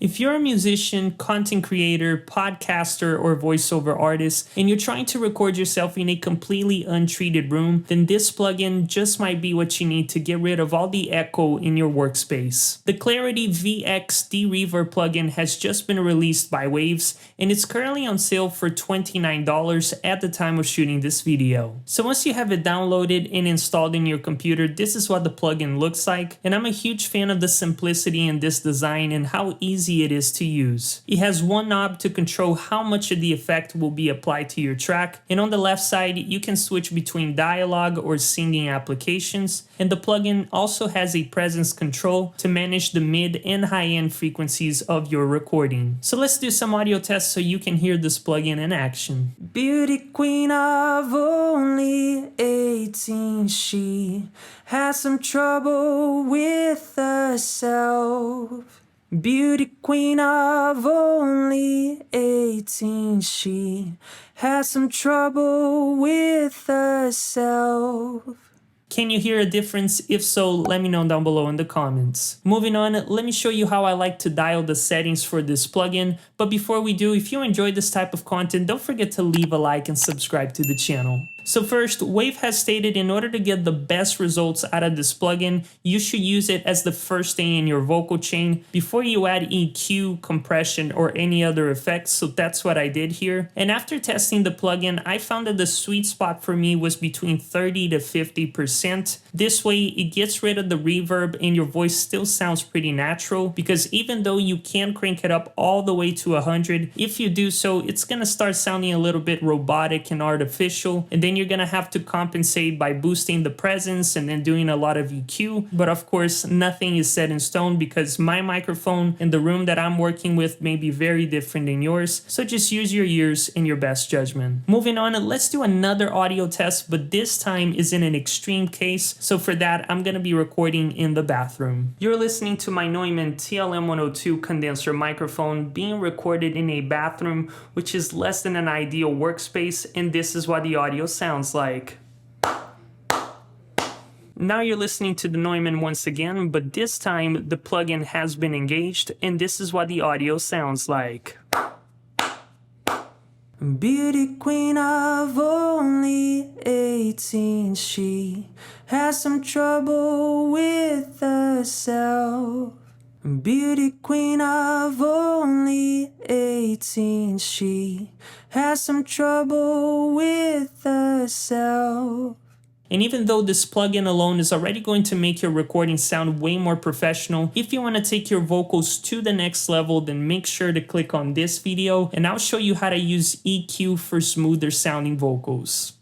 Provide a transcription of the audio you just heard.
If you're a musician, content creator, podcaster, or voiceover artist, and you're trying to record yourself in a completely untreated room, then this plugin just might be what you need to get rid of all the echo in your workspace. The Clarity Vx DeReverb plugin has just been released by Waves, and it's currently on sale for $29 at the time of shooting this video. So once you have it downloaded and installed in your computer, this is what the plugin looks like, and I'm a huge fan of the simplicity in this design and how easy it is to use. It has one knob to control how much of the effect will be applied to your track, and on the left side you can switch between dialogue or singing applications, and the plugin also has a presence control to manage the mid and high-end frequencies of your recording. So let's do some audio tests so you can hear this plugin in action. Beauty queen of only 18, she has some trouble with herself. Beauty queen of only 18, she has some trouble with herself. Can you hear a difference? If so, let me know down below in the comments. Moving on, let me show you how I like to dial the settings for this plugin. But before we do, if you enjoy this type of content, don't forget to leave a like and subscribe to the channel. So first, Wave has stated in order to get the best results out of this plugin, you should use it as the first thing in your vocal chain before you add EQ, compression, or any other effects. So that's what I did here. And after testing the plugin, I found that the sweet spot for me was between 30 to 50%. This way, it gets rid of the reverb and your voice still sounds pretty natural, because even though you can crank it up all the way to 100, if you do so, it's gonna start sounding a little bit robotic and artificial, and then you're gonna have to compensate by boosting the presence and then doing a lot of EQ. But of course, nothing is set in stone because my microphone and the room that I'm working with may be very different than yours, so just use your ears and your best judgment. Moving on, let's do another audio test, but this time is in an extreme case, so for that, I'm gonna be recording in the bathroom. You're listening to my Neumann TLM102 condenser microphone being recorded in a bathroom, which is less than an ideal workspace, and this is what the audio sounds like. Now you're listening to the Neumann once again, but this time the plugin has been engaged, and this is what the audio sounds like. Beauty queen of only 18, she has some trouble with herself. Beauty queen of only 18, she has some trouble with herself. And even though this plugin alone is already going to make your recording sound way more professional, if you want to take your vocals to the next level, then make sure to click on this video and I'll show you how to use EQ for smoother sounding vocals.